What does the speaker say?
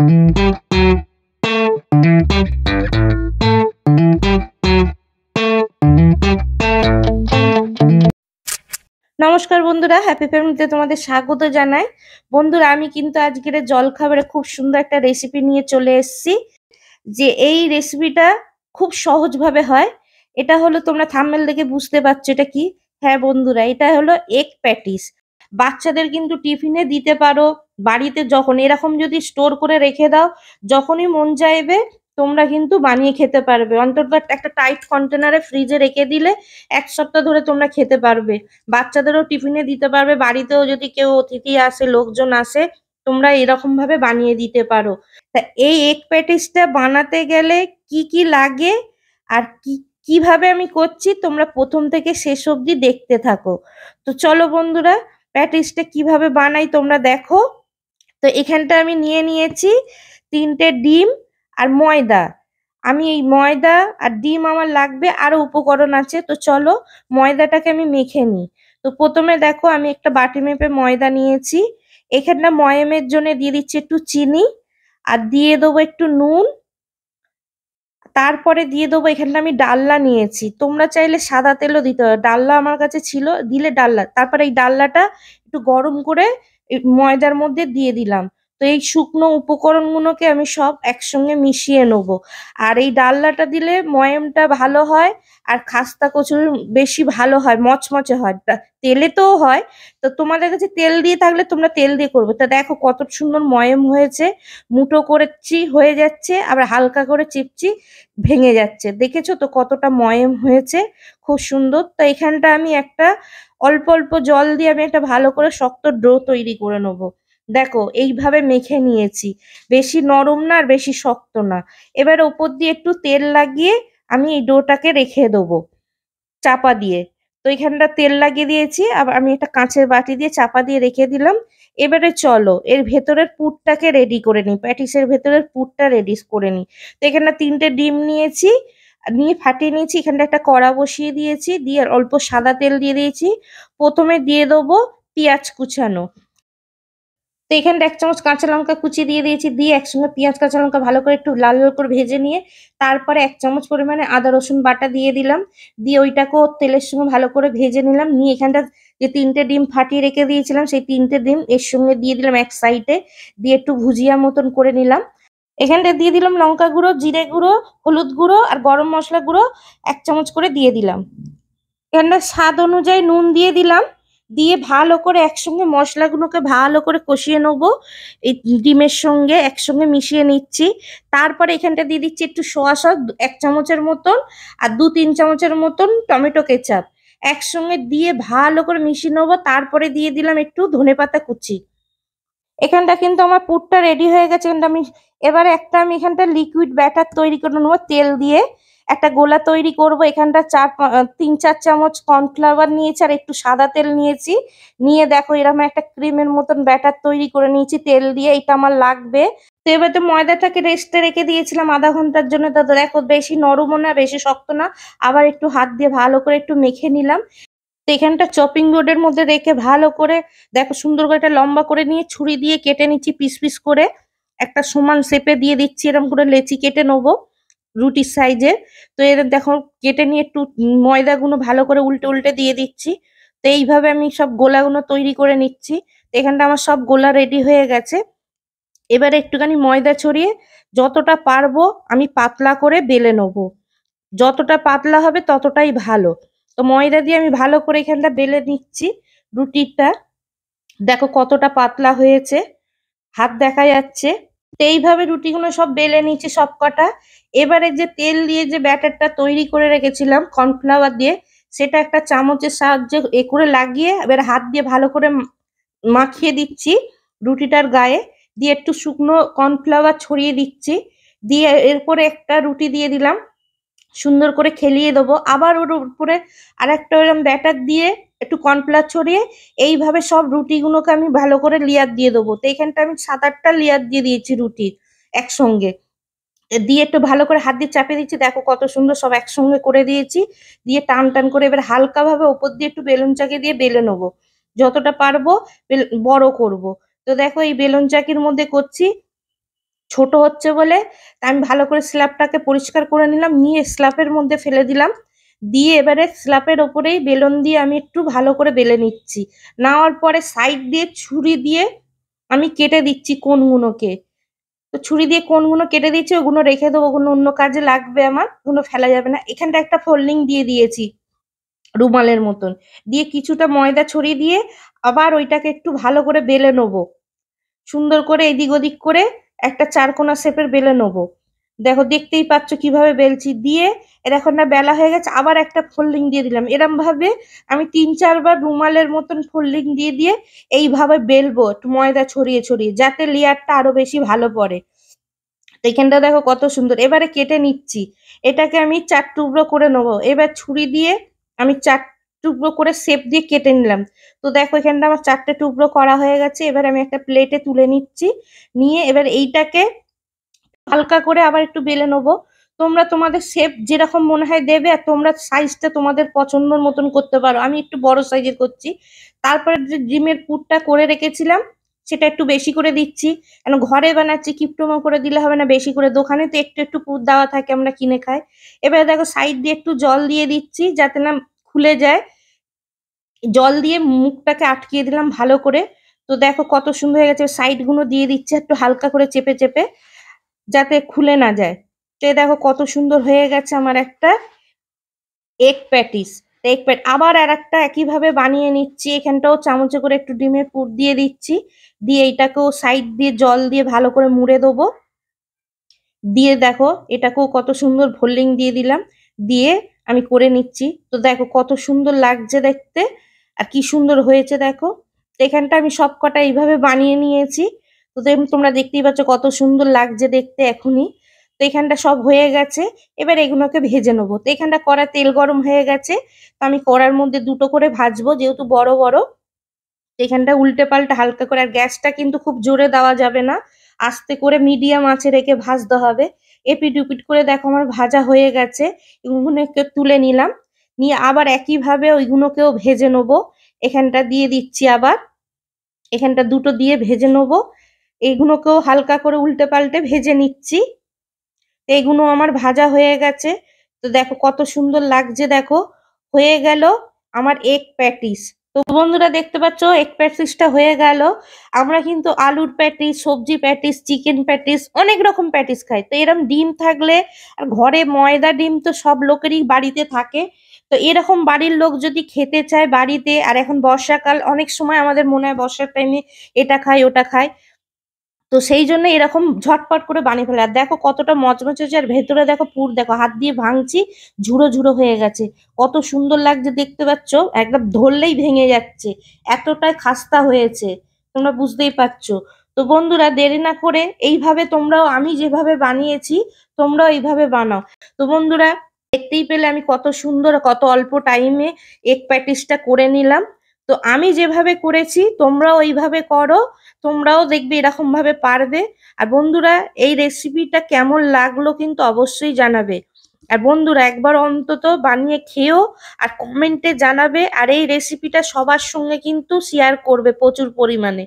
নমস্কার বন্ধুরা, হ্যাপি ফ্যামিলিতে তোমাদের স্বাগত জানাই। বন্ধুরা, আমি কিন্তু আজকের জলখাবারে খুব সুন্দর একটা রেসিপি নিয়ে চলে এসেছি। যে এই রেসিপিটা খুব সহজভাবে হয়। এটা হলো, তোমরা থাম্বনেল দেখে বুঝতে পারছো এটা কি। হ্যাঁ বন্ধুরা, এটা হলো এগ প্যাটিস। বাচ্চাদের কিন্তু টিফিনে দিতে পারো। বাড়িতে যখন এরকম যদি স্টোর করে রেখে দাও, যখনই মন চাইবে তোমরা কিন্তু বানিয়ে খেতে পারবে। অন্তত একটা টাইট কন্টেনারে ফ্রিজে রেখে দিলে 1 সপ্তাহ ধরে তোমরা খেতে পারবে। বাচ্চাদেরও টিফিনে দিতে পারবে, বাড়িতেও যদি কেউ অতিথি আসে, লোকজন আসে, তোমরা এরকম ভাবে বানিয়ে দিতে পারো। তা এই এগ প্যাটিসটা বানাতে গেলে কি কি লাগে আর কিভাবে আমি করছি, তোমরা প্রথম থেকে শেষ অবধি দেখতে থাকো। তো চলো বন্ধুরা, প্যাটিসটা কিভাবে বানাই তোমরা দেখো। তো এখানটা আমি নিয়ে নিয়েছি 3টে ডিম আর ময়দা। আমি এই ময়দা আর ডিম আমার লাগবে, আরো উপকরণ আছে। তো চলো ময়দাটাকে আমি মেখে নিই। তো প্রথমে দেখো, আমি একটা বাটি মেপে ময়দা নিয়েছি। এখানটা ময়ামের জন্য দিয়ে দিচ্ছি একটু চিনি, আর দিয়ে দেবো একটু নুন। তারপরে দিয়ে দেবো, এখানটা আমি ডালনা নিয়েছি, তোমরা চাইলে সাদা তেলও দিতে পারো, ডালনা আমার কাছে ছিল, দিলে ডালনা। তারপরে এই ডালনাটা একটু গরম করে এই ময়দার মধ্যে দিয়ে দিলাম। তো এই শুকনো উপকরণগুলোকে আমি সব একসঙ্গে মিশিয়ে নেবো। আর এই ডালনাটা দিলে ময়ামটা ভালো হয়, আর খাস্তা কচুরি বেশি ভালো হয়, মচমচে হয়। তেলেতেও হয়। তো তোমাদের কাছে তেল দিয়ে থাকলে তোমরা তেল দিয়ে করবে। তা দেখো কত সুন্দর ময়াম হয়েছে, মুঠো করেছি হয়ে যাচ্ছে, আবার হালকা করে চিপচি ভেঙে যাচ্ছে। দেখেছো তো কতটা ময়াম হয়েছে, খুব সুন্দর। তো এখানটা আমি একটা অল্প অল্প জল দিয়ে আমি একটা ভালো করে শক্ত ডো তৈরি করে নেবো। দেখো এইভাবে মেখে নিয়েছি, বেশি নরম না আর বেশি শক্ত না। এবার ওপর দিয়ে একটু তেল লাগিয়ে আমি এই ডোটাকে রেখে দেবো চাপা দিয়ে। তো এখানটা তেল লাগিয়ে দিয়েছি, আবার আমি একটা কাঁচের বাটি দিয়ে চাপা দিয়ে রেখে দিলাম। এবারে চলো এর ভেতরের পুরটাকে রেডি করে নিই, প্যাটিসের ভেতরের পুরটা রেডি করে নিই। তো এখানে 3টে ডিম নিয়েছি, নিয়ে ফাটিয়ে নিয়েছি। এখানটা একটা কড়া বসিয়ে দিয়েছি, দিয়ে অল্প সাদা তেল দিয়ে দিয়েছি। প্রথমে দিয়ে দেবো পেঁয়াজ কুচানো। তো এখানটা 1 চামচ কাঁচা লঙ্কা কুচি দিয়ে দিয়েছি, দিয়ে একসঙ্গে পেঁয়াজ কাঁচা লঙ্কা ভালো করে একটু লাল লাল করে ভেজে নিয়ে তারপরে 1 চামচ পরিমাণে আদা রসুন বাটা দিয়ে দিলাম। দিয়ে ওইটাকেও তেলের সঙ্গে ভালো করে ভেজে নিলাম। নিয়ে এখানটা যে 3টে ডিম ফাটিয়ে রেখে দিয়েছিলাম, সেই 3টে ডিম এর সঙ্গে দিয়ে দিলাম এক সাইডে, দিয়ে একটু ভুজিয়া মতন করে নিলাম। এখানটা দিয়ে দিলাম লঙ্কা গুঁড়ো, জিরে গুঁড়ো, হলুদ গুঁড়ো আর গরম মশলা গুঁড়ো 1 চামচ করে দিয়ে দিলাম। এখানটা স্বাদ অনুযায়ী নুন দিয়ে দিলাম। দিয়ে ভালো করে একসঙ্গে মশলাগুলোকে ভালো করে কষিয়ে নেবো। এই ডিমের সঙ্গে একসঙ্গে মিশিয়ে নিচ্ছি। তারপরে এখানটা দিয়ে দিচ্ছি একটু সোয়া সস 1 চামচের মতন, আর 2-3 চামচের মতন টমেটো কেচাপ একসঙ্গে দিয়ে ভালো করে মিশিয়ে নেবো। তারপরে দিয়ে দিলাম একটু ধনেপাতা কুচি। এখানটা কিন্তু আমার পুরটা রেডি হয়ে গেছে। কিন্তু এবারে আমি এখানটা লিকুইড ব্যাটার তৈরি করে নেবো তেল দিয়ে। একটা গোলা তৈরি করব। এখানটা 3-4 চামচ কর্নফ্লাওয়ার নিয়েছি, আর একটু সাদা তেল নিয়েছি। নিয়ে দেখো এরকম একটা ক্রিমের মতন ব্যাটার তৈরি করে নিয়েছি তেল দিয়ে, এটা আমার লাগবে। তো এবার তো ময়দাটাকে রেস্টে রেখে দিয়েছিলাম আধা ঘন্টার জন্য। তো দেখো বেশি নরমও না বেশি শক্ত না, আবার একটু হাত দিয়ে ভালো করে একটু মেখে নিলাম। তো এখানটা চপিং বোর্ডের মধ্যে রেখে ভালো করে দেখো সুন্দর করে একটা লম্বা করে নিয়ে ছুরি দিয়ে কেটে নিচ্ছি পিস পিস করে। একটা সমান শেপে দিয়ে দিচ্ছি, এরকম করে লেচি কেটে নেবো রুটির সাইজে। তো এর দেখো কেটে নিয়ে একটু ময়দাগুলো ভালো করে উল্টে উল্টে দিয়ে দিচ্ছি। তো এইভাবে আমি সব গোলাগুলো তৈরি করে নিচ্ছি। তো এখানটা আমার সব গোলা রেডি হয়ে গেছে। এবারে একটুখানি ময়দা ছড়িয়ে যতটা পারবো আমি পাতলা করে বেলে নেবো। যতটা পাতলা হবে ততটাই ভালো। তো ময়দা দিয়ে আমি ভালো করে এখানটা বেলে নিচ্ছি রুটিটা। দেখো কতটা পাতলা হয়েছে, হাত দেখা যাচ্ছে। তো এইভাবে রুটিগুলো সব বেলে নিচ্ছি সব কটা। এবারে যে তেল দিয়ে যে ব্যাটারটা তৈরি করে রেখেছিলাম কর্নফ্লাওয়ার দিয়ে, সেটা একটা চামচের সাহায্যে করে লাগিয়ে এবার হাত দিয়ে ভালো করে মাখিয়ে দিচ্ছি রুটিটার গায়ে। দিয়ে একটু শুকনো কর্নফ্লাওয়ার ছড়িয়ে দিচ্ছি। দিয়ে এরপরে একটা রুটি দিয়ে দিলাম, সুন্দর করে খেলিয়ে দেবো। আবার ওর উপরে আরেকটা ওরকম ব্যাটার দিয়ে একটু কর্নফ্লাওয়ার ছড়িয়ে এইভাবে সব রুটিগুলোকে আমি ভালো করে লেয়ার দিয়ে দেবো। তো এখানটা আমি 7-8টা লেয়ার দিয়ে দিয়েছি রুটির একসঙ্গে। দিয়ে একটু ভালো করে হাত দিয়ে চাপিয়ে দিচ্ছি। দেখো কত সুন্দর সব একসঙ্গে করে দিয়েছি। দিয়ে টান টান করে এবার হালকা ভাবে ওপর দিয়ে একটু বেলুন চাকি দিয়ে বেলে নেবো। যতটা পারবো বড় করব। তো দেখো এই বেলুন চাকির মধ্যে করছি। ছোট হচ্ছে বলে আমি ভালো করে স্ল্যাবটাকে পরিষ্কার করে নিলাম, নিয়ে স্ল্যাবের মধ্যে ফেলে দিলাম। দিয়ে এবারে স্ল্যাবের ওপরেই বেলুন দিয়ে আমি একটু ভালো করে বেলে নিচ্ছি। নেওয়ার পরে সাইড দিয়ে ছুরি দিয়ে আমি কেটে দিচ্ছি কোণগুলোকে। তো ছুরি দিয়ে কোণগুলো কেটে দিচ্ছি, ওগুলো রেখে দেবো, ওগুলো অন্য কাজে লাগবে আমার, ওগুলো ফেলা যাবে না। এখানটা একটা ফোল্ডিং দিয়ে দিয়েছি রুমালের মতন, দিয়ে কিছুটা ময়দা ছড়িয়ে দিয়ে আবার ওইটাকে একটু ভালো করে বেলে নেবো। সুন্দর করে এদিক ওদিক করে একটা চারকোনা শেপের বেলে নেবো। দেখো দেখতেই পাচ্ছ কিভাবে বেলছি। দিয়ে এখন না বেলা হয়ে গেছে, আবার একটা ফোল্ডিং দিয়ে দিলাম। এরম ভাবে আমি 3-4 বার রুমালের মতন ফোল্ডিং দিয়ে দিয়ে এইভাবে বেলবো, একটু ময়দা ছড়িয়ে ছড়িয়ে, যাতে লেয়ারটা আরো বেশি ভালো পড়ে। তো এখানটা দেখো কত সুন্দর। এবারে কেটে নিচ্ছি, এটাকে আমি 4 টুকরো করে নেবো। এবার ছুরি দিয়ে আমি 4 টুকরো করে শেপ দিয়ে কেটে নিলাম। তো দেখো এখানটা আমার 4টে টুকরো করা হয়ে গেছে। এবার আমি একটা প্লেটে তুলে নিচ্ছি, নিয়ে এবার এইটাকে হালকা করে আবার একটু বেলে নেবো। তোমরা তোমাদের শেপ যেরকম মনে হয় দেবে, আর তোমরা সাইজটা তোমাদের পছন্দের মতন করতে পারো। আমি একটু বড় সাইজের করছি। তারপরে যে ডিমের পুরটা করে রেখেছিলাম সেটা একটু বেশি করে দিচ্ছি, কারণ ঘরে বানাচ্ছি, কিপটোমো করে দিলে হবে না, বেশি করে। দোকানে তো একটু একটু পুর দেওয়া থাকে, আমরা কিনে খাই। এবারে দেখো সাইড দিয়ে একটু জল দিয়ে দিচ্ছি যাতে না খুলে যায়। জল দিয়ে মুখটাকে আটকিয়ে দিলাম ভালো করে। তো দেখো কত সুন্দর হয়ে গেছে। সাইড গুলো দিয়ে দিচ্ছে একটু হালকা করে চেপে চেপে, যাতে খুলে না যায়। তো এই দেখো কত সুন্দর হয়ে গেছে আমার একটা এগ প্যাটিস। এগ প্যাট আবার আর একটা একইভাবে বানিয়ে নিচ্ছি। এখানটাও চামচে করে একটু ডিমের পুর দিয়ে দিচ্ছি, দিয়ে এইটাকেও সাইড দিয়ে জল দিয়ে ভালো করে মুড়ে দেবো। দিয়ে দেখো এটাকেও কত সুন্দর ফোল্ডিং দিয়ে দিলাম, দিয়ে আমি করে নিচ্ছি। তো দেখো কত সুন্দর লাগছে দেখতে, আর কি সুন্দর হয়েছে দেখো। তো এখানটা আমি সব কটা এইভাবে বানিয়ে নিয়েছি। তো তোমরা দেখতেই পাচ্ছ কত সুন্দর লাগছে দেখতে এখনই। তো এখানটা সব হয়ে গেছে, এবার এগুলোকে ভেজে নেবো। তো এখানটা কড়া তেল গরম হয়ে গেছে, তো আমি কড়ার মধ্যে দুটো করে ভাজবো, যেহেতু বড় বড়। এখানটা উল্টে পাল্টে হালকা করে, আর গ্যাসটা কিন্তু খুব জোরে দেওয়া যাবে না, আস্তে করে মিডিয়াম আঁচে রেখে ভাজতে হবে। এপিট উপিট করে দেখো আমার ভাজা হয়ে গেছে। এগুলোকে তুলে নিলাম, নিয়ে আবার একইভাবে ওইগুলোকেও ভেজে নেবো। এখানটা দিয়ে দিচ্ছি আবার, এখানটা দুটো দিয়ে ভেজে নেবো। এইগুলোকেও হালকা করে উল্টে পাল্টে ভেজে নিচ্ছি। এইগুলো আমার ভাজা হয়ে গেছে। তো দেখো কত সুন্দর লাগছে দেখো, হয়ে গেল আমার এগ প্যাটিস। তো বন্ধুরা দেখতে পাচ্ছ এগ প্যাটিসটা হয়ে গেল। আমরা কিন্তু আলুর প্যাটিস, সবজি প্যাটিস, চিকেন প্যাটিস, অনেক রকম প্যাটিস খাই। তো এরকম ডিম থাকলে, আর ঘরে ময়দা ডিম তো সব লোকেরই বাড়িতে থাকে। তো এরকম বাড়ির লোক যদি খেতে চায় বাড়িতে, আর এখন বর্ষাকাল, অনেক সময় আমাদের মনে হয় বর্ষার টাইমে এটা খাই ওটা খাই, তো সেই জন্য এরকম ঝটপট করে বানিয়ে ফেলে। আর দেখো কতটা মচমচে হয়েছে, আর ভেতরে দেখো পুর দেখো, হাত দিয়ে ভাঙছি, ঝুড়ো ঝুড়ো হয়ে গেছে। কত সুন্দর লাগছে দেখতে পাচ্ছ, একদম ধরলেই ভেঙে যাচ্ছে, এতটাই খাস্তা হয়েছে, তোমরা বুঝতেই পারছো। তো বন্ধুরা দেরি না করে এইভাবে তোমরাও, আমি যেভাবে বানিয়েছি তোমরাও এইভাবে বানাও। তো বন্ধুরা দেখতেই পেলে আমি কত সুন্দর, কত অল্প টাইমে এগ প্যাটিসটা করে নিলাম। তো আমি যেভাবে করেছি তোমরাও এইভাবে করো, তোমরাও দেখবে এরকম ভাবে পারবে। আর বন্ধুরা এই রেসিপিটা কেমন লাগলো কিন্তু অবশ্যই জানাবে। আর বন্ধুরা একবার অন্তত বানিয়ে খেও, আর কমেন্টে জানাবে। আর এই রেসিপিটা সবার সঙ্গে কিন্তু শেয়ার করবে প্রচুর পরিমাণে।